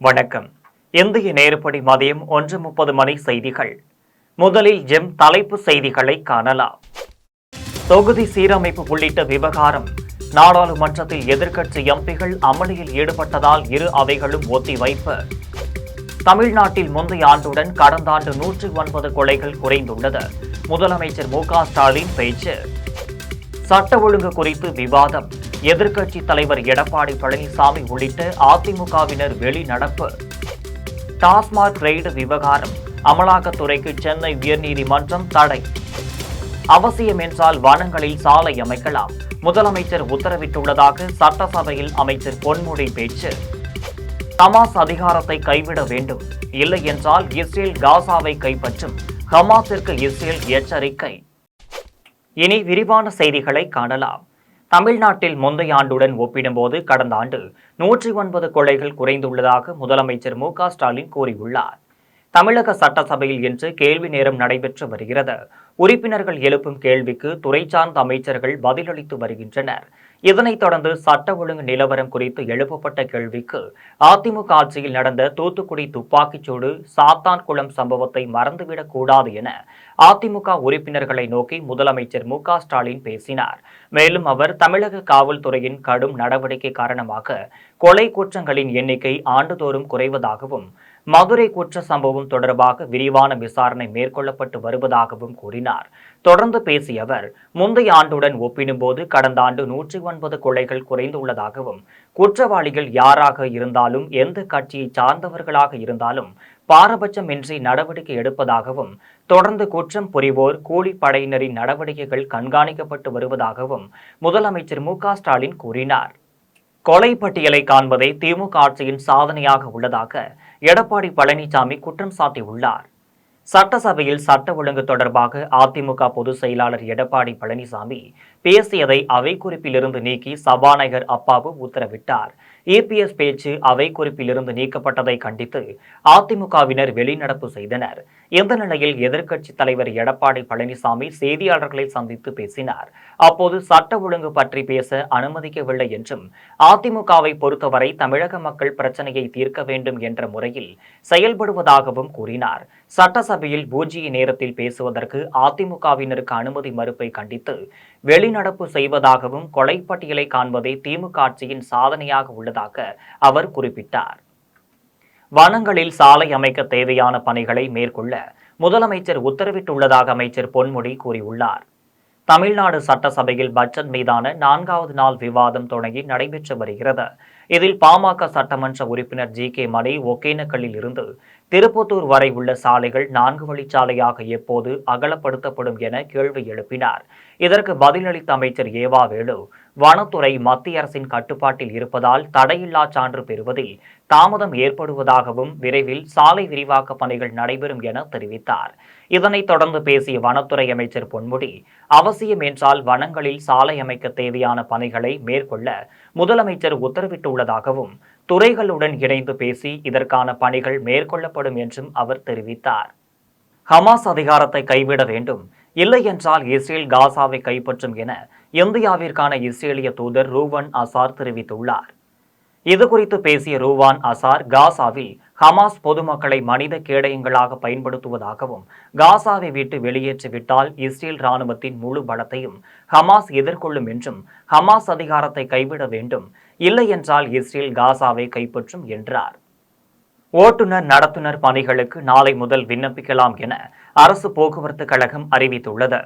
வணக்கம். இந்திய நேரப்படி மதியம் 1:30 மணி செய்திகள். முதலில் ஜெம் தலைப்பு செய்திகளை காணலாம். தொகுதி சீரமைப்பு உள்ளிட்ட விவகாரம். நாடாளுமன்றத்தில் எதிர்க்கட்சி எம்பிகள் அமளியில் ஈடுபட்டதால் இரு அவைகளும் ஒத்திவைப்பு. தமிழ்நாட்டில் முந்தைய ஆண்டுடன் கடந்த ஆண்டு 109 கொலைகள் குறைந்துள்ளது. முதலமைச்சர் மு.க.ஸ்டாலின் பேச்சு. சட்ட ஒழுங்கு குறித்து விவாதம். எதிர்க்கட்சி தலைவர் எடப்பாடி பழனிசாமி உள்ளிட்ட அதிமுகவினர் வெளிநடப்பு. டாஸ்மாக் ரெய்டு விவகாரம். அமலாக்கத்துறைக்கு சென்னை உயர்நீதிமன்றம் தடை. அவசியம் என்றால் வனங்களில் சாலை அமைக்கலாம். முதலமைச்சர் உத்தரவிட்டுள்ளதாக சட்டசபையில் அமைச்சர் பொன்முடி பேச்சு. ஹமாஸ் அதிகாரத்தை கைவிட வேண்டும், இல்லை என்றால் இஸ்ரேல் காசாவை கைப்பற்றும். ஹமாஸிற்கு இஸ்ரேல் எச்சரிக்கை. இனி விரிவான செய்திகளை காணலாம். தமிழ்நாட்டில் முந்தைய ஆண்டுடன் ஒப்பிடும்போது கடந்த ஆண்டு 109 கொலைகள் குறைந்துள்ளதாக முதலமைச்சர் மு.க.ஸ்டாலின் கூறியுள்ளார். தமிழக சட்டசபையில் இன்று கேள்வி நேரம் நடைபெற்று வருகிறது. உறுப்பினர்கள் எழுப்பும் கேள்விக்கு துறை சார்ந்த அமைச்சர்கள் பதிலளித்து வருகின்றனர். இதனைத் தொடர்ந்து சட்ட ஒழுங்கு நிலவரம் குறித்து எழுப்பப்பட்ட கேள்விக்கு அதிமுக ஆட்சியில் நடந்த தூத்துக்குடி துப்பாக்கிச்சூடு, சாத்தான்குளம் சம்பவத்தை மறந்துவிடக் கூடாது என அதிமுக உறுப்பினர்களை நோக்கி முதலமைச்சர் மு.க.ஸ்டாலின் பேசினார். மேலும் அவர் தமிழக காவல்துறையின் கடும் நடவடிக்கை காரணமாக கொலை குற்றங்களின் எண்ணிக்கை ஆண்டுதோறும் குறைவதாகவும், மதுரை குற்ற சம்பவம் தொடர்பாக விரிவான விசாரணை மேற்கொள்ளப்பட்டு வருவதாகவும் கூறினார். தொடர்ந்து பேசிய அவர், முந்தைய ஆண்டுடன் ஒப்பிடும்போது கடந்த ஆண்டு 109 கொலைகள் குறைந்துள்ளதாகவும், குற்றவாளிகள் யாராக இருந்தாலும், எந்த கட்சியை சார்ந்தவர்களாக இருந்தாலும் பாரபட்சமின்றி நடவடிக்கை எடுப்பதாகவும், தொடர்ந்து குற்றம் புரிவோர் கூலிப்படையினரின் நடவடிக்கைகள் கண்காணிக்கப்பட்டு வருவதாகவும் முதலமைச்சர் மு.க.ஸ்டாலின் கூறினார். கொலை பட்டியலை காண்பதே திமுக ஆட்சியின் சாதனையாக உள்ளதாக எடப்பாடி பழனிசாமி குற்றம் சாட்டியுள்ளார். சட்டசபையில் சட்ட ஒழுங்கு தொடர்பாக அதிமுக பொதுச் செயலாளர் எடப்பாடி பழனிசாமி பேசியதை அவை குறிப்பிலிருந்து நீக்கி சபாநாயகர் அப்பாவு உத்தரவிட்டார். இபிஎஸ் பேச்சு அவை குறிப்பிலிருந்து நீக்கப்பட்டதை கண்டித்து அதிமுகவினர் வெளிநடப்பு செய்தனர். இந்த நிலையில் எதிர்க்கட்சி தலைவர் எடப்பாடி பழனிசாமி செய்தியாளர்களை சந்தித்து பேசினார். அப்போது சட்ட ஒழுங்கு பற்றி பேச அனுமதிக்கவில்லை என்றும், அதிமுகவை பொறுத்தவரை தமிழக மக்கள் பிரச்சனையை தீர்க்க வேண்டும் என்ற முறையில் செயல்படுவதாகவும் கூறினார். சட்டசபையில் பூஜ்ய நேரத்தில் பேசுவதற்கு அதிமுகவினருக்கு அனுமதி மறுப்பை கண்டித்து வெளிநடப்பு செய்வதாகவும், கொலை பட்டியலை காண்பதே திமுக ஆட்சியின் சாதனையாக உள்ளதாக அவர் குறிப்பிட்டார். வனங்களில் சாலை அமைக்க தேவையான பணிகளை மேற்கொள்ள முதலமைச்சர் உத்தரவிட்டுள்ளதாக அமைச்சர் பொன்முடி கூறியுள்ளார். தமிழ்நாடு சட்டசபையில் பட்ஜெட் மீதான 4வது நாள் விவாதம் தொடங்கி நடைபெற்று வருகிறது. இதில் பாமக சட்டமன்ற உறுப்பினர் ஜி.கே. மணி ஒகேனக்கல்லில் இருந்து திருப்பத்தூர் வரை உள்ள சாலைகள் 4 வழிச்சாலையாக எப்போது அகலப்படுத்தப்படும் என கேள்வி எழுப்பினார். இதற்கு பதிலளித்த அமைச்சர் ஏவா வேலு, வனத்துறை மத்திய அரசின் கட்டுப்பாட்டில் இருப்பதால் தடையில்லா சான்று பெறுவதில் தாமதம் ஏற்படுவதாகவும், விரைவில் சாலை விரிவாக்க பணிகள் நடைபெறும் என தெரிவித்தார். இதனைத் தொடர்ந்து பேசிய வனத்துறை அமைச்சர் பொன்முடி, அவசியம் என்றால் வனங்களில் சாலை அமைக்க தேவையான பணிகளை மேற்கொள்ள முதலமைச்சர் உத்தரவிட்டுள்ளதாகவும், துறைகளுடன் இணைந்து பேசி இதற்கான பணிகள் மேற்கொள்ளப்படும் என்றும் அவர் தெரிவித்தார். ஹமாஸ் அதிகாரத்தை கைவிட வேண்டும், இல்லை என்றால் இஸ்ரேல் காசாவை கைப்பற்றும் என இந்தியாவிற்கான இஸ்ரேலிய தூதர் ரூவன் அசார் தெரிவித்துள்ளார். இதுகுறித்து பேசிய ரூவான் அசார், காசாவில் ஹமாஸ் பொதுமக்களை மனித கேடயங்களாக பயன்படுத்துவதாகவும், காசாவை விட்டு வெளியேற்றிவிட்டால் இஸ்ரேல் ராணுவத்தின் முழு பலத்தையும் ஹமாஸ் எதிர்கொள்ளும் என்றும், ஹமாஸ் அதிகாரத்தை கைவிட வேண்டும், இல்லை என்றால் இஸ்ரேல் காசாவை கைப்பற்றும் என்றார். ஓட்டுநர் நடத்துனர் பணிகளுக்கு நாளை முதல் விண்ணப்பிக்கலாம் என அரசு போக்குவரத்து கழகம் அறிவித்துள்ளது.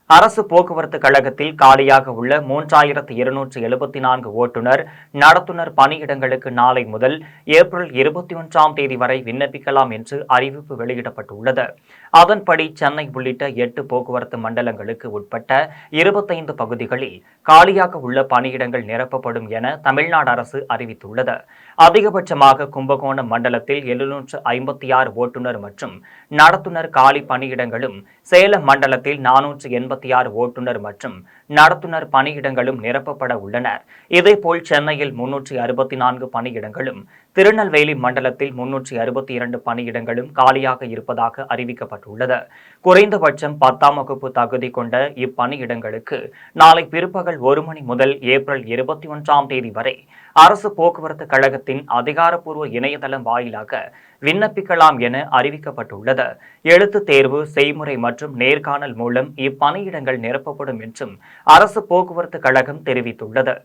அரசு போக்குவரத்து கழகத்தில் காலியாக உள்ள 3274 ஓட்டுநர் நடத்துனர் பணியிடங்களுக்கு நாளை முதல் ஏப்ரல் 21ஆம் தேதி வரை விண்ணப்பிக்கலாம் என்று அறிவிப்பு வெளியிடப்பட்டுள்ளது. அதன்படி சென்னை உள்ளிட்ட 8 போக்குவரத்து மண்டலங்களுக்கு உட்பட்ட 25 பகுதிகளில் காலியாக உள்ள பணியிடங்கள் நிரப்பப்படும் என தமிழ்நாடு அரசு அறிவித்துள்ளது. அதிகபட்சமாக கும்பகோணம் மண்டலத்தில் 756 ஓட்டுநர் மற்றும் நடத்துனர் காலி பணியிடங்களும், சேலம் மண்டலத்தில் 486 ஓட்டுநர் மற்றும் நடத்துனர் பணியிடங்களும் நிரப்பப்பட உள்ளனர். இதேபோல் சென்னையில் 364 பணியிடங்களும், திருநெல்வேலி மண்டலத்தில் 362 பணியிடங்களும் காலியாக இருப்பதாக அறிவிக்கப்பட்டுள்ளது. குறைந்தபட்சம் 10ஆம் வகுப்பு தகுதி கொண்ட இப்பணியிடங்களுக்கு நாளை பிற்பகல் 1 மணி முதல் ஏப்ரல் 21ஆம் தேதி வரை அரசு போக்குவரத்து கழகத்தின் அதிகாரப்பூர்வ இணையதளம் வாயிலாக விண்ணப்பிக்கலாம் என அறிவிக்கப்பட்டுள்ளது. எழுத்துத் தேர்வு, செய்முறை மற்றும் நேர்காணல் மூலம் இப்பணியிடங்கள் நிரப்பப்படும் என்றும் அரசு போக்குவரத்து கழகம் தெரிவித்துள்ளது.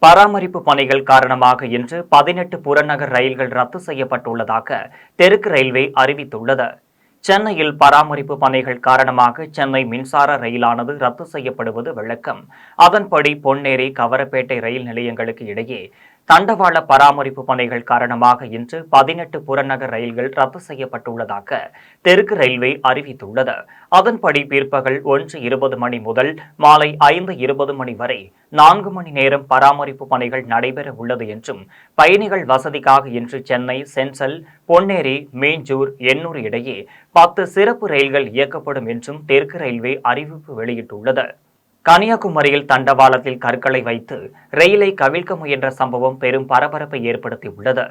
பராமரிப்பு பணிகள் காரணமாக இன்று 18 புறநகர் ரயில்கள் ரத்து செய்யப்பட்டுள்ளதாக தெற்கு ரயில்வே அறிவித்துள்ளது. சென்னையில் பராமரிப்பு பணிகள் காரணமாக சென்னை மின்சார ரயிலானது ரத்து செய்யப்படுவது வழக்கம். அதன்படி பொன்னேரி, கவரப்பேட்டை ரயில் நிலையங்களுக்கு இடையே தண்டவாள பராமரிப்பு பணிகள் காரணமாக இன்று 18 புறநகர் ரயில்கள் ரத்து செய்யப்பட்டுள்ளதாக தெற்கு ரயில்வே அறிவித்துள்ளது. அதன்படி பிற்பகல் 1:20 மணி முதல் மாலை 5:20 மணி வரை 4 மணி நேரம் பராமரிப்பு பணிகள் நடைபெற உள்ளது என்றும், பயணிகள் வசதிக்காக இன்று சென்னை சென்ட்ரல், பொன்னேரி, மீஞ்சூர், எண்ணூர் இடையே 10 சிறப்பு ரயில்கள் இயக்கப்படும் என்றும் தெற்கு ரயில்வே அறிவிப்பு வெளியிட்டுள்ளது. கன்னியாகுமரியில் தண்டவாளத்தில் கற்களை வைத்து ரயிலை கவிழ்க்க முயன்ற சம்பவம் பெரும் பரபரப்பை ஏற்படுத்தியுள்ளது.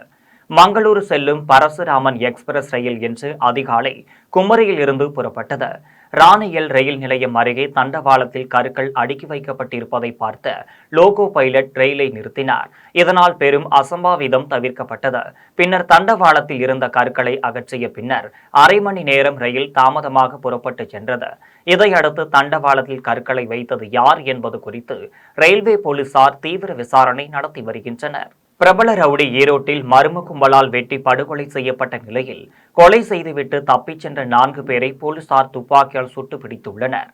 மங்களூரு செல்லும் பரசுராமன் எக்ஸ்பிரஸ் ரயில் இன்று அதிகாலை குமரியில் இருந்து புறப்பட்டது. ராணியல் ரயில் நிலையம் அருகே தண்டவாளத்தில் கற்கள் அடுக்கி வைக்கப்பட்டிருப்பதை பார்த்த லோகோ பைலட் ரயிலை நிறுத்தினார். இதனால் பெரும் அசம்பாவிதம் தவிர்க்கப்பட்டது. பின்னர் தண்டவாளத்தில் இருந்த கற்களை அகற்றிய பின்னர் அரை மணி நேரம் ரயில் தாமதமாக புறப்பட்டு சென்றது. இதையடுத்து தண்டவாளத்தில் கற்களை வைத்தது யார் என்பது குறித்து ரயில்வே போலீசார் தீவிர விசாரணை நடத்தி வருகின்றனர். பிரபல ரவுடி ஈரோட்டில் மர்ம கும்பலால் வெட்டி படுகொலை செய்யப்பட்ட நிலையில் கொலை செய்துவிட்டு தப்பிச் சென்ற 4 பேரை போலீசார் துப்பாக்கியால் சுட்டு பிடித்துள்ளனர்.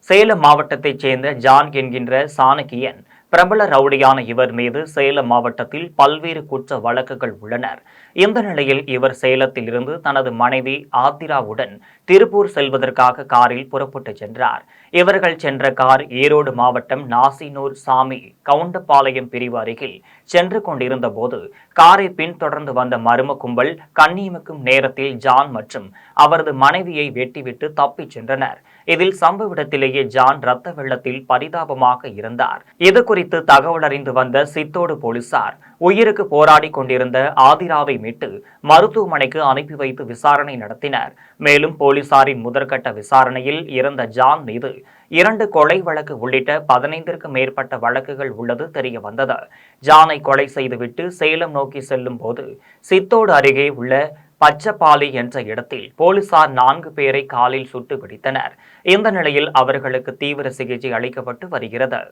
சேலம் மாவட்டத்தைச் சேர்ந்த ஜான் என்கின்ற சாணக்கியன் பிரபல ரவுடியான இவர் மீது சேலம் மாவட்டத்தில் பல்வேறு குற்ற வழக்குகள் உள்ளனர். இந்த நிலையில் இவர் சேலத்தில் இருந்து தனது மனைவி ஆத்திராவுடன் திருப்பூர் செல்வதற்காக காரில் புறப்பட்டு சென்றார். இவர்கள் சென்ற கார் ஈரோடு மாவட்டம் நாசினூர் சாமி கவுண்டபாளையம் பிரிவு அருகில் சென்று கொண்டிருந்த போது காரை பின்தொடர்ந்து வந்த மர்ம கும்பல் கண்ணியமிக்கும் நேரத்தில் ஜான் மற்றும் அவரது மனைவியை வெட்டிவிட்டு தப்பிச் சென்றனர். இதில் சம்பவ இடத்திலேயே ஜான் ரத்த வெள்ளத்தில் பரிதாபமாக இருந்தார். இது குறித்து தகவல் அறிந்து வந்த சித்தோடு போலீசார் உயிருக்கு போராடி கொண்டிருந்த ஆதிராவை மீட்டு மருத்துவமனைக்கு அனுப்பி வைத்து விசாரணை நடத்தினர். மேலும் போலீசாரின் முதற்கட்ட விசாரணையில் இறந்த ஜான் மீது 2 கொலை வழக்கு உள்ளிட்ட 15க்கும் மேற்பட்ட வழக்குகள் உள்ளது தெரிய வந்தது. ஜானை கொலை செய்துவிட்டு சேலம் நோக்கி செல்லும் போது சித்தோடு அருகே உள்ள பச்சப்பாலி என்ற இடத்தில் போலீசார் 4 பேரை காலில் சுட்டு பிடித்தனர். இந்த நிலையில் அவர்களுக்கு தீவிர சிகிச்சை அளிக்கப்பட்டு வருகிறது.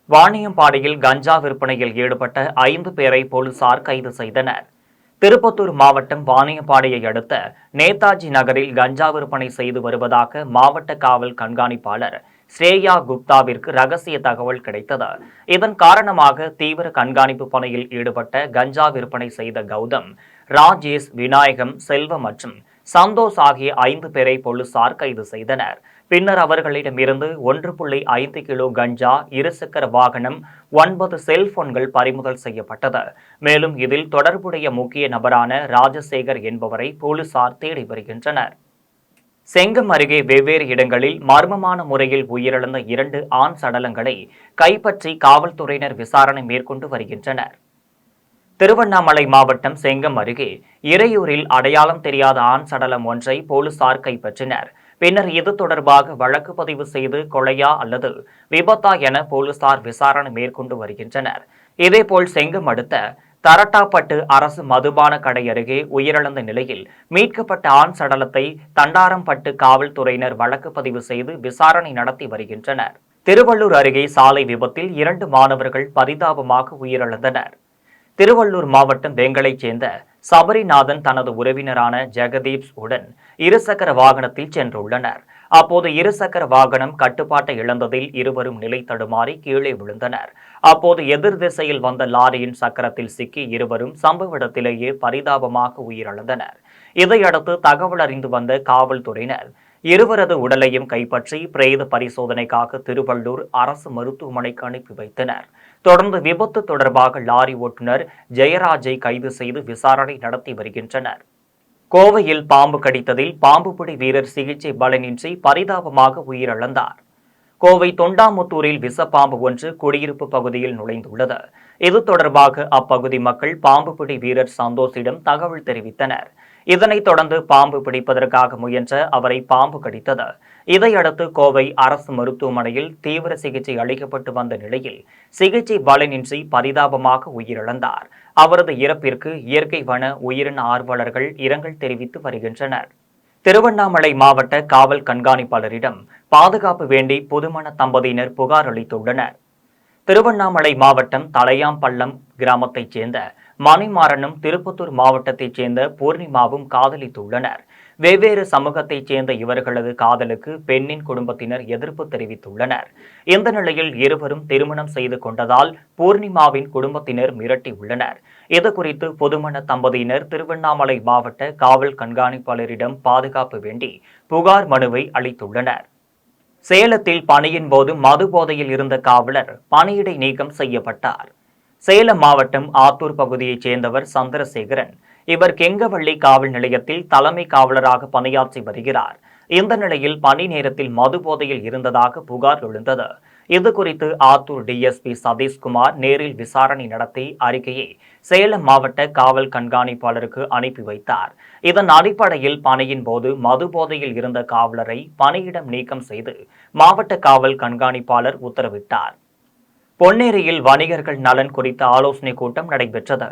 வாணியம்பாடியில் கஞ்சா விற்பனையில் ஈடுபட்ட 5 பேரை போலீசார் கைது செய்தனர். திருப்பத்தூர் மாவட்டம் வாணியம்பாடியை அடுத்த நேதாஜி நகரில் கஞ்சா விற்பனை செய்து வருவதாக மாவட்ட காவல் கண்காணிப்பாளர் ஸ்ரேயா குப்தாவிற்கு ரகசிய தகவல் கிடைத்தது. இதன் காரணமாக தீவிர கண்காணிப்பு பணியில் ஈடுபட்ட கஞ்சா விற்பனை செய்த கௌதம், ராஜேஷ், விநாயகம், செல்வம் மற்றும் சந்தோஷ் ஆகிய 5 பேரை போலீசார் கைது செய்தனர். பின்னர் அவர்களிடமிருந்து 1.5 கிலோ கஞ்சா, 2 சக்கர வாகனம், 9 செல்போன்கள் பறிமுதல் செய்யப்பட்டது. மேலும் இதில் தொடர்புடைய முக்கிய நபரான ராஜசேகர் என்பவரை போலீசார் தேடி வருகின்றனர். செங்கம் அருகே வெவ்வேறு இடங்களில் மர்மமான முறையில் உயிரிழந்த 2 ஆண் சடலங்களை கைப்பற்றி காவல்துறையினர் விசாரணை மேற்கொண்டு வருகின்றனர். திருவண்ணாமலை மாவட்டம் செங்கம் அருகே இறையூரில் அடையாளம் தெரியாத ஆண் சடலம் ஒன்றை போலீசார் கைப்பற்றினர். பின்னர் இது தொடர்பாக வழக்கு பதிவு செய்து கொலையா அல்லது விபத்தா என போலீசார் விசாரணை மேற்கொண்டு வருகின்றனர். இதேபோல் செங்கம் அடுத்த தரட்டாப்பட்டு அரசு மதுபான கடை அருகே உயிரிழந்த நிலையில் மீட்கப்பட்ட ஆண் சடலத்தை தண்டாரம்பட்டு காவல்துறையினர் வழக்கு பதிவு செய்து விசாரணை நடத்தி வருகின்றனர். திருவள்ளூர் அருகே சாலை விபத்தில் 2 மாணவர்கள் பரிதாபமாக உயிரிழந்தனர். திருவள்ளூர் மாவட்டம் வேங்கலைச் சேர்ந்த சபரிநாதன் தனது உறவினரான ஜெகதீப் உடன் 2 சக்கர வாகனத்தில் சென்றுள்ளனர். அப்போது 2 சக்கர வாகனம் கட்டுப்பாட்டை இழந்ததில் இருவரும் நிலை தடுமாறி கீழே விழுந்தனர். அப்போது எதிர் திசையில் வந்த லாரியின் சக்கரத்தில் சிக்கி இருவரும் சம்பவ இடத்திலேயே பரிதாபமாக உயிரிழந்தனர். இதையடுத்து தகவல் அறிந்து வந்த காவல்துறையினர் இருவரது உடலையும் கைப்பற்றி பிரேத பரிசோதனைக்காக திருவள்ளூர் அரசு மருத்துவமனைக்கு அனுப்பி வைத்தனர். தொடர்ந்து விபத்து தொடர்பாக லாரி ஓட்டுநர் ஜெயராஜை கைது செய்து விசாரணை நடத்தி வருகின்றனர். கோவையில் பாம்பு கடித்ததில் பாம்புபிடி வீரர் சிகிச்சை பலனின்றி பரிதாபமாக உயிரிழந்தார். கோவை தொண்டாமுத்தூரில் விஷப்பாம்பு ஒன்று குடியிருப்பு பகுதியில் நுழைந்துள்ளது. இது தொடர்பாக அப்பகுதி மக்கள் பாம்பு பிடி வீரர் சந்தோஷிடம் தகவல் தெரிவித்தனர். இதனைத் தொடர்ந்து பாம்பு பிடிப்பதற்காக முயன்ற அவரை பாம்பு கடித்தது. இதையடுத்து கோவை அரசு மருத்துவமனையில் தீவிர சிகிச்சை அளிக்கப்பட்டு வந்த நிலையில் சிகிச்சை பலனின்றி பரிதாபமாக உயிரிழந்தார். அவரது இறப்பிற்கு இயற்கை வன உயிரின ஆர்வலர்கள் இரங்கல் தெரிவித்து வருகின்றனர். திருவண்ணாமலை மாவட்ட காவல் கண்காணிப்பாளரிடம் பாதுகாப்பு வேண்டி புதுமண தம்பதியினர் புகார் அளித்துள்ளனர். திருவண்ணாமலை மாவட்டம் தலையாம்பள்ளம் கிராமத்தைச் சேர்ந்த மணிமாறனும் திருப்பத்தூர் மாவட்டத்தைச் சேர்ந்த பூர்ணிமாவும் காதலித்துள்ளனர். வெவ்வேறு சமூகத்தைச் சேர்ந்த இவர்களது காதலுக்கு பெண்ணின் குடும்பத்தினர் எதிர்ப்பு தெரிவித்துள்ளனர். இந்த நிலையில் இருவரும் திருமணம் செய்து கொண்டதால் பூர்ணிமாவின் குடும்பத்தினர் மிரட்டியுள்ளனர். இதுகுறித்து புதுமண தம்பதியினர் திருவண்ணாமலை மாவட்ட காவல் கண்காணிப்பாளரிடம் பாதுகாப்பு வேண்டி புகார் மனுவை அளித்துள்ளனர். சேலத்தில் பணியின் போது மது போதையில் இருந்த காவலர் பணியிடை நீக்கம் செய்யப்பட்டார். சேலம் மாவட்டம் ஆத்தூர் பகுதியைச் சேர்ந்தவர் சந்திரசேகரன். இவர் கெங்கவள்ளி காவல் நிலையத்தில் தலைமை காவலராக பணியாற்றி வருகிறார். இந்த நிலையில் பணி நேரத்தில் மது போதையில் இருந்ததாக புகார் எழுந்தது. இதுகுறித்து ஆத்தூர் டிஎஸ்பி சதீஷ்குமார் நேரில் விசாரணை நடத்தி அறிக்கையை சேலம் மாவட்ட காவல் கண்காணிப்பாளருக்கு அனுப்பி வைத்தார். இதன் அடிப்படையில் பணியின் போது மது போதையில் இருந்த காவலரை பணியிடம் நீக்கம் செய்து மாவட்ட காவல் கண்காணிப்பாளர் உத்தரவிட்டார். பொன்னேரியில் வணிகர்கள் நலன் குறித்த ஆலோசனைக் கூட்டம் நடைபெற்றது.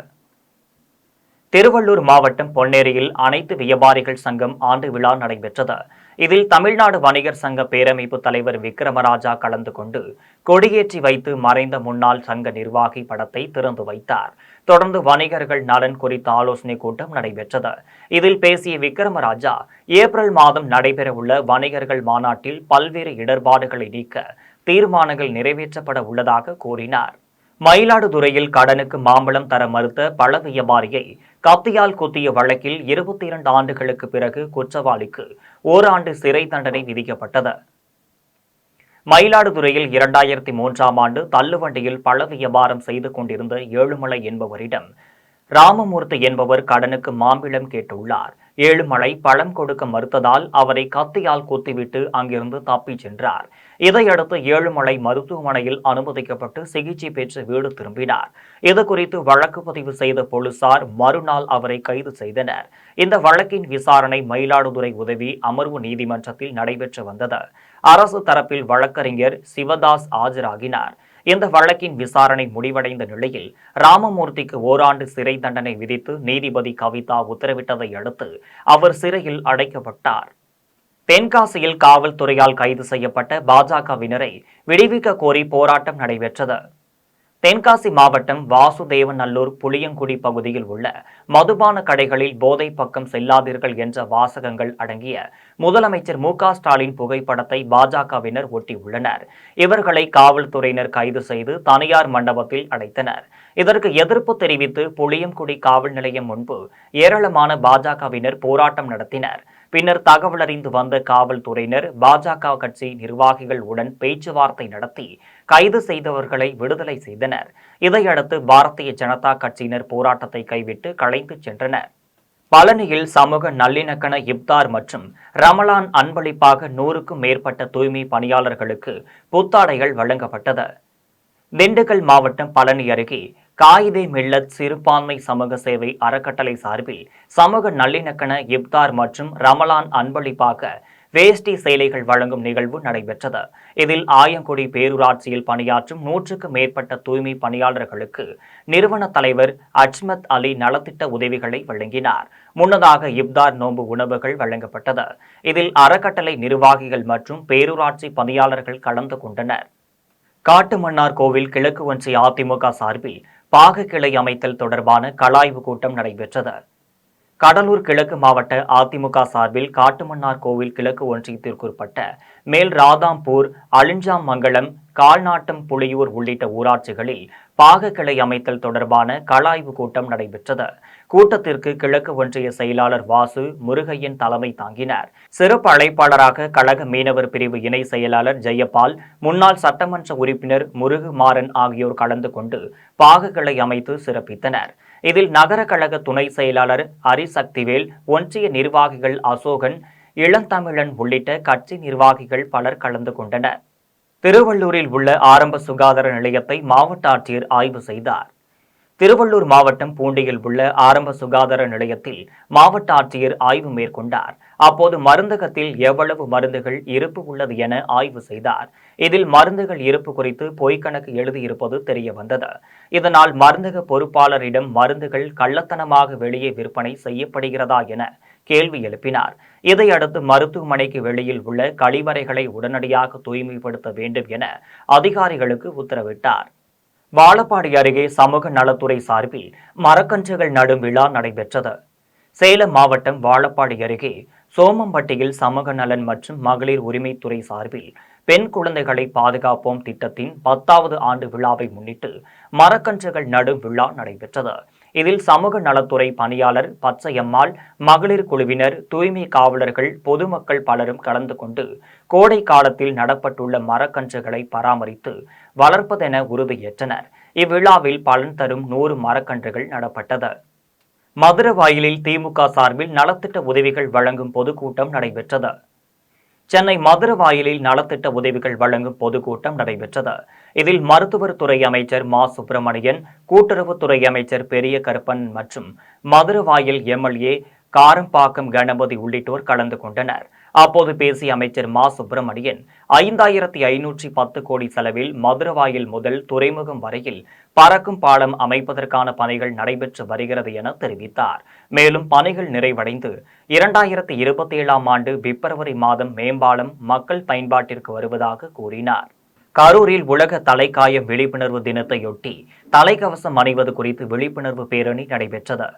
திருவள்ளூர் மாவட்டம் பொன்னேரியில் அனைத்து வியாபாரிகள் சங்கம் ஆண்டு விழா நடைபெற்றது. இதில் தமிழ்நாடு வணிகர் சங்க பேரமைப்பு தலைவர் விக்ரமராஜா கலந்து கொண்டு கொடியேற்றி வைத்து மறைந்த முன்னாள் சங்க நிர்வாகி படத்தை திறந்து வைத்தார். தொடர்ந்து வணிகர்கள் நலன் குறித்த ஆலோசனைக் கூட்டம் நடைபெற்றது. இதில் பேசிய விக்ரமராஜா, ஏப்ரல் மாதம் நடைபெறவுள்ள வணிகர்கள் மாநாட்டில் பல்வேறு இடர்பாடுகளை நீக்க தீர்மானங்கள் நிறைவேற்றப்பட உள்ளதாக கூறினார். மயிலாடுதுறையில் கடனுக்கு மாம்பழம் தர மறுத்த பழ வியாபாரியை கத்தியால் குத்திய வழக்கில் 22 ஆண்டுகளுக்கு பிறகு குற்றவாளிக்கு ஓராண்டு சிறை தண்டனை விதிக்கப்பட்டது. மயிலாடுதுறையில் 2003ஆம் ஆண்டு தள்ளுவண்டியில் பழ வியாபாரம் செய்து கொண்டிருந்த ஏழுமலை என்பவரிடம் ராமமூர்த்தி என்பவர் கடனுக்கு மாம்பழம் கேட்டுள்ளார். ஏழுமலை பழம் கொடுக்க மறுத்ததால் அவரை கத்தியால் குத்திவிட்டு அங்கிருந்து தப்பிச் சென்றார். இதையடுத்து ஏழுமலை மருத்துவமனையில் அனுமதிக்கப்பட்டு சிகிச்சை பெற்று வீடு திரும்பினார். இதுகுறித்து வழக்கு பதிவு செய்த போலீசார் மறுநாள் அவரை கைது செய்தனர். இந்த வழக்கின் விசாரணை மயிலாடுதுறை உதவி அமர்வு நீதிமன்றத்தில் நடைபெற்று வந்தது. அரசு தரப்பில் வழக்கறிஞர் சிவதாஸ் ஆஜராகினார். இந்த வழக்கின் விசாரணை முடிவடைந்த நிலையில் ராமமூர்த்திக்கு ஓராண்டு சிறை தண்டனை விதித்து நீதிபதி கவிதா உத்தரவிட்டதை அடுத்து அவர் சிறையில் அடைக்கப்பட்டார். தென்காசியில் காவல்துறையால் கைது செய்யப்பட்ட பாஜகவினரை விடுவிக்க கோரி போராட்டம் நடைபெற்றது. தென்காசி மாவட்டம் வாசுதேவநல்லூர் புளியங்குடி பகுதியில் உள்ள மதுபான கடைகளில் போதை பக்கம் செல்லாதீர்கள் என்ற வாசகங்கள் அடங்கிய முதலமைச்சர் மு.க.ஸ்டாலின் புகைப்படத்தை பாஜகவினர் ஒட்டியுள்ளனர். இவர்களை காவல்துறையினர் கைது செய்து தனியார் மண்டபத்தில் அடைத்தனர். இதற்கு எதிர்ப்பு தெரிவித்து புளியங்குடி காவல் நிலையம் முன்பு ஏராளமான பாஜகவினர் போராட்டம் நடத்தினர். பின்னர் தகவல் அறிந்து வந்த காவல்துறையினர் பாஜக கட்சி நிர்வாகிகள் உடன் பேச்சுவார்த்தை நடத்தி கைது செய்தவர்களை விடுதலை செய்தனர். இதையடுத்து பாரதிய ஜனதா கட்சியினர் போராட்டத்தை கைவிட்டு கலைந்து சென்றனர். பழனியில் சமூக நல்லிணக்கண இப்தார் மற்றும் ரமலான் அன்பளிப்பாக 100க்கும் மேற்பட்ட தூய்மை பணியாளர்களுக்கு புத்தாடைகள் வழங்கப்பட்டது. திண்டுக்கல் மாவட்டம் பழனி அருகே காயிதே மில்லத் சிறுபான்மை சமூக சேவை அறக்கட்டளை சார்பில் சமூக நல்லிணக்கண இப்தார் மற்றும் ரமலான் அன்பளிப்பாக வேஷ்டி சேலைகள் வழங்கும் நிகழ்வு நடைபெற்றது. இதில் ஆயங்குடி பேரூராட்சியில் பணியாற்றும் 100க்கும் மேற்பட்ட தூய்மை பணியாளர்களுக்கு நிறுவன தலைவர் அஜ்மத் அலி நலத்திட்ட உதவிகளை வழங்கினார். முன்னதாக இப்தார் நோன்பு உணவுகள் வழங்கப்பட்டது. இதில் அறக்கட்டளை நிர்வாகிகள் மற்றும் பேரூராட்சி பணியாளர்கள் கலந்து கொண்டனர். காட்டுமன்னார் கோவில் கிழக்கு ஒன்றிய அதிமுக சார்பில் பாக கிளை அமைத்தல் தொடர்பான கலாய்வு கூட்டம் நடைபெற்றது. கடலூர் கிழக்கு மாவட்ட அதிமுக சார்பில் காட்டுமன்னார் கோவில் கிழக்கு ஒன்றியத்திற்குட்பட்ட மேல் ராதாம்பூர், அழிஞ்சாமங்கலம், கால்நாட்டம், புலியூர் உள்ளிட்ட ஊராட்சிகளில் பாக கிளை அமைத்தல் தொடர்பான கலாய்வு கூட்டம் நடைபெற்றது. கூட்டத்திற்கு கிழக்கு ஒன்றிய செயலாளர் வாசு முருகையன் தலைமை தாங்கினார். சிறப்பு அழைப்பாளராக கழக மீனவர் பிரிவு இணை செயலாளர் ஜெயபால், முன்னாள் சட்டமன்ற உறுப்பினர் முருகுமாறன் ஆகியோர் கலந்து கொண்டு பாக கிளை அமைத்து சிறப்பித்தனர். இதில் நகர கழக துணை செயலாளர் அரிசக்திவேல், ஒன்றிய நிர்வாகிகள் அசோகன், இளந்தமிழன் உள்ளிட்ட கட்சி நிர்வாகிகள் பலர் கலந்து கொண்டனர். திருவள்ளூரில் உள்ள ஆரம்ப சுகாதார நிலையத்தை மாவட்ட ஆட்சியர் ஆய்வு செய்தார். திருவள்ளூர் மாவட்டம் பூண்டியில் உள்ள ஆரம்ப சுகாதார நிலையத்தில் மாவட்ட ஆட்சியர் ஆய்வு மேற்கொண்டார். அப்போது மருந்தகத்தில் எவ்வளவு மருந்துகள் இருப்பு உள்ளது என ஆய்வு செய்தார். இதில் மருந்துகள் இருப்பு குறித்து பொய்க்கணக்கு எழுதியிருப்பது தெரியவந்தது. இதனால் மருந்தக பொறுப்பாளரிடம் மருந்துகள் கள்ளத்தனமாக வெளியே விற்பனை செய்யப்படுகிறதா என கேள்வி எழுப்பினார். இதையடுத்து மருத்துவமனைக்கு வெளியில் உள்ள கழிவறைகளை உடனடியாக தூய்மைப்படுத்த வேண்டும் என அதிகாரிகளுக்கு உத்தரவிட்டார். வாழப்பாடி அருகே சமூக நலத்துறை சார்பில் மரக்கன்றுகள் நடும் விழா நடைபெற்றது. சேலம் மாவட்டம் வாழப்பாடி அருகே சோமம்பட்டியில் சமூக நலன் மற்றும் மகளிர் உரிமைத்துறை சார்பில் பெண் குழந்தைகளை பாதுகாப்போம் திட்டத்தின் 10வது ஆண்டு விழாவை முன்னிட்டு மரக்கன்றுகள் நடும் விழா நடைபெற்றது. இதில் சமூக நலத்துறை பணியாளர் பச்சையம்மாள், மகளிர் குழுவினர், தூய்மை காவலர்கள், பொதுமக்கள் பலரும் கலந்து கொண்டு கோடை காலத்தில் நடப்பட்டுள்ள மரக்கன்றுகளை பராமரித்து வளர்ப்பதென உறுதியேற்றனர். இவ்விழாவில் பலன் தரும் 100 மரக்கன்றுகள் நடப்பட்டது. மதுரவாயிலில் திமுக சார்பில் நலத்திட்ட உதவிகள் வழங்கும் பொதுக்கூட்டம் நடைபெற்றது. சென்னை மதுரவாயிலில் நலத்திட்ட உதவிகள் வழங்கும் பொதுக்கூட்டம் நடைபெற்றது. இதில் மருத்துவர் துறை அமைச்சர் மா சுப்பிரமணியன், கூட்டுறவுத்துறை அமைச்சர் பெரிய கருப்பன் மற்றும் மதுரவாயில் எம்எல்ஏ காரம்பாக்கம் கணபதி உள்ளிட்டோர் கலந்து கொண்டனர். அப்போது பேசிய அமைச்சர் மா சுப்பிரமணியன் 5510 கோடி செலவில் மதுரவாயில் முதல் துறைமுகம் வரையில் பறக்கும் பாலம் அமைப்பதற்கான பணிகள் நடைபெற்று வருகிறது என தெரிவித்தார். மேலும் பணிகள் நிறைவடைந்து 2027ஆம் ஆண்டு பிப்ரவரி மாதம் மேம்பாலம் மக்கள் பயன்பாட்டிற்கு வருவதாக கூறினார். கரூரில் உலக தலைக்காயம் விழிப்புணர்வு தினத்தையொட்டி தலைக்கவசம் அணிவது குறித்து விழிப்புணர்வு பேரணி நடைபெற்றது.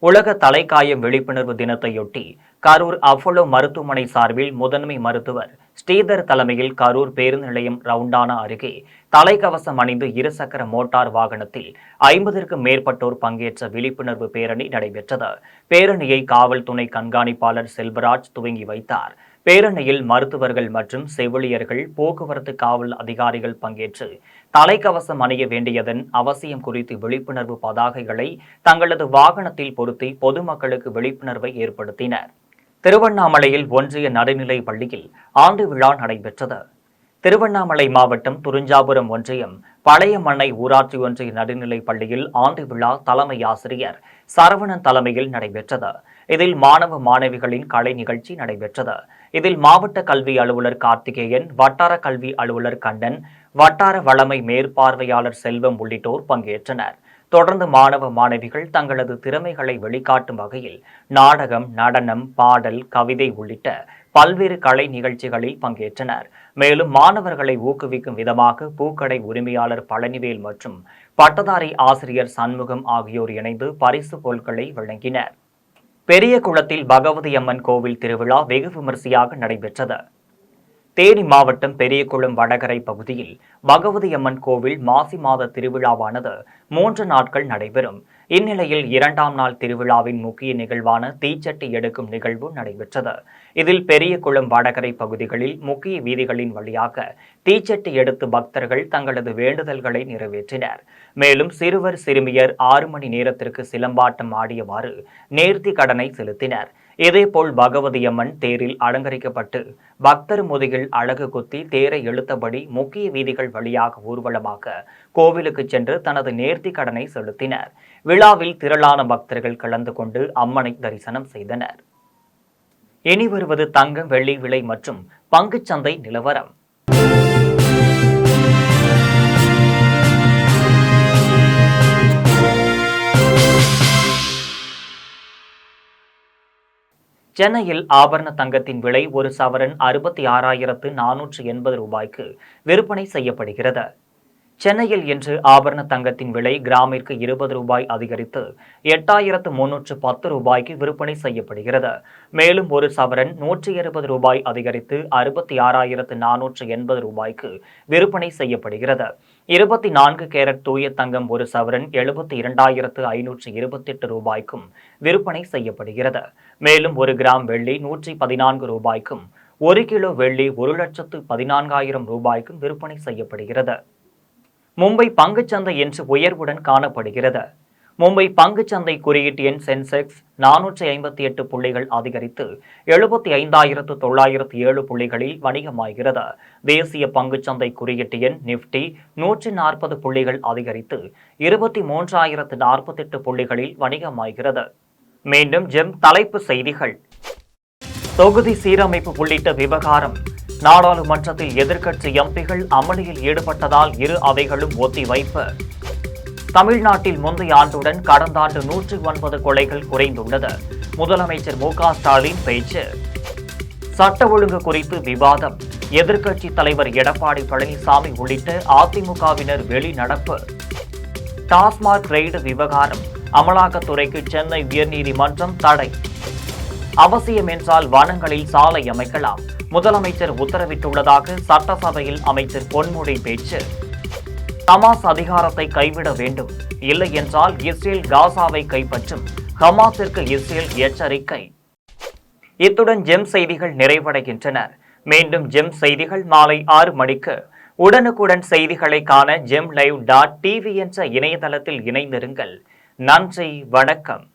உலக தலைக்காயம் விழிப்புணர்வு தினத்தையொட்டி கரூர் அப்போலோ மருத்துவமனை சார்பில் முதன்மை மருத்துவர் ஸ்ரீதர் தலைமையில் கரூர் பேருந்து நிலையம் ரவுண்டானா அருகே தலைக்கவசம் அணிந்து இருசக்கர மோட்டார் வாகனத்தில் 50க்கும் மேற்பட்டோர் பங்கேற்ற விழிப்புணர்வு பேரணி நடைபெற்றது. பேரணியை காவல் துணை கண்காணிப்பாளர் செல்வராஜ் துவங்கி வைத்தார். பேரணியில் மருத்துவர்கள் மற்றும் செவிலியர்கள், போக்குவரத்து காவல் அதிகாரிகள் பங்கேற்று தலைக்கவசம் அணிய வேண்டியதன் அவசியம் குறித்து விழிப்புணர்வு பதாகைகளை தங்களது வாகனத்தில் பொருத்தி பொதுமக்களுக்கு விழிப்புணர்வை ஏற்படுத்தினர். திருவண்ணாமலையில் ஒன்றிய நடுநிலை பள்ளியில் ஆண்டு விழா நடைபெற்றது. திருவண்ணாமலை மாவட்டம் துறிஞ்சாபுரம் ஒன்றியம் பழைய மண்ணை ஊராட்சி ஒன்றிய நடுநிலை பள்ளியில் ஆண்டு விழா தலைமை ஆசிரியர் சரவணன் தலைமையில் நடைபெற்றது. இதில் மாணவ மாணவிகளின் கலை நிகழ்ச்சி நடைபெற்றது. இதில் மாவட்ட கல்வி அலுவலர் கார்த்திகேயன், வட்டார கல்வி அலுவலர் கண்ணன், வட்டார வளமை மேற்பார்வையாளர் செல்வம் உள்ளிட்டோர் பங்கேற்றனர். தொடர்ந்து மாணவ மாணவிகள் தங்களது திறமைகளை வெளிக்காட்டும் வகையில் நாடகம், நடனம், பாடல், கவிதை உள்ளிட்ட பல்வேறு கலை நிகழ்ச்சிகளில் பங்கேற்றனர். மேலும் மாணவர்களை ஊக்குவிக்கும் விதமாக பூக்கடை உரிமையாளர் பழனிவேல் மற்றும் பட்டதாரி ஆசிரியர் சண்முகம் ஆகியோர் இணைந்து பரிசு பொருட்களை வழங்கினர். பெரிய குளத்தில் பகவதி அம்மன் கோவில் திருவிழா வெகு விமரிசையாக நடைபெற்றது. தேனி மாவட்டம் பெரியகுளம் வடகரை பகுதியில் பகவதி அம்மன் கோவில் மாசி மாத திருவிழாவானது 3 நாட்கள் நடைபெறும். இந்நிலையில் 2ஆம் நாள் திருவிழாவின் முக்கிய நிகழ்வான தீச்சட்டி எடுக்கும் நிகழ்வு நடைபெற்றது. இதில் பெரியகுளம் வடகரை பகுதிகளில் முக்கிய வீதிகளின் வழியாக தீச்சட்டி எடுத்து பக்தர்கள் தங்களது வேண்டுதல்களை நிறைவேற்றினர். மேலும் சிறுவர் சிறுமியர் 6 மணி நேரத்திற்கு சிலம்பாட்டம் ஆடியவாறு நேர்த்தி கடனை செலுத்தினர். இதேபோல் பகவதி அம்மன் தேரில் அலங்கரிக்கப்பட்டு பக்தர் முதுகில் அழகு குத்தி தேரை இழுத்தபடி முக்கிய வீதிகள் வழியாக ஊர்வலமாக கோவிலுக்கு சென்று தனது நேர்த்தி கடனை செலுத்தினர். விழாவில் திரளான பக்தர்கள் கலந்து கொண்டு அம்மனை தரிசனம் செய்தனர். இனி வருவது தங்கம், வெள்ளி விலை மற்றும் பங்குச்சந்தை நிலவரம். சென்னையில் ஆபரண தங்கத்தின் விலை ஒரு சவரன் 66,480 ரூபாய்க்கு விற்பனை செய்யப்படுகிறது. சென்னையில் இன்று ஆபரண தங்கத்தின் விலை கிராமிற்கு 20 ரூபாய் அதிகரித்து 8,310 ரூபாய்க்கு விற்பனை செய்யப்படுகிறது. மேலும் ஒரு சவரன் 120 ரூபாய் அதிகரித்து 66,480 ரூபாய்க்கு விற்பனை செய்யப்படுகிறது. 24 கேரட் தூய தங்கம் ஒரு சவரன் 72,528 ரூபாய்க்கும் விற்பனை செய்யப்படுகிறது. மேலும் ஒரு கிராம் வெள்ளி 114 ரூபாய்க்கும், 1 கிலோ வெள்ளி 1,14,000 ரூபாய்க்கும் விற்பனை செய்யப்படுகிறது. மும்பை பங்குச்சந்தை இன்று உயர்வுடன் காணப்படுகிறது. மும்பை பங்குச்சந்தை குறியீட்டு எண் சென்செக்ஸ் 458 புள்ளிகள் அதிகரித்து 75,907 புள்ளிகளில் வணிகமாகிறது. தேசிய பங்குச்சந்தை குறியீட்டு எண் நிப்டி 140 புள்ளிகள் அதிகரித்து 23,048 புள்ளிகளில் வணிகமாகிறது. மீண்டும் ஜெம் தலைப்பு செய்திகள். தொகுதி சீரமைப்பு உள்ளிட்ட விவகாரம். நாடாளுமன்றத்தில் எதிர்க்கட்சி எம்பிகள் அமளியில் ஈடுபட்டதால் இரு அவைகளும் ஒத்திவைப்பு. தமிழ்நாட்டில் முந்தைய ஆண்டுடன் கடந்த ஆண்டு 109 கொலைகள் குறைந்துள்ளது. முதலமைச்சர் மு.க.ஸ்டாலின் பேச்சு. சட்ட ஒழுங்கு குறித்து விவாதம். எதிர்க்கட்சி தலைவர் எடப்பாடி பழனிசாமி உள்ளிட்ட அதிமுகவினர் வெளிநடப்பு. டாஸ்மாக் ரெய்டு விவகாரம். அமலாக்கத்துறைக்கு சென்னை உயர்நீதிமன்றம் தடை. அவசியம் என்றால் வனங்களில் சாலை அமைக்கலாம். முதலமைச்சர் உத்தரவிட்டுள்ளதாக சட்டசபையில் அமைச்சர் பொன்முடி பேச்சு. ஹமாஸ் அதிகாரத்தை கைவிட வேண்டும், இல்லை என்றால் இஸ்ரேல் காசாவை கைப்பற்றும். ஹமாஸிற்கு இஸ்ரேல் எச்சரிக்கை. இத்துடன் ஜெம் செய்திகள் நிறைவடைகின்றன. மீண்டும் ஜெம் செய்திகள் மாலை 6 மணிக்கு. உடனுக்குடன் செய்திகளை காண GemLive.tv என்ற இணையதளத்தில் இணைந்திருங்கள். நன்றி, வணக்கம்.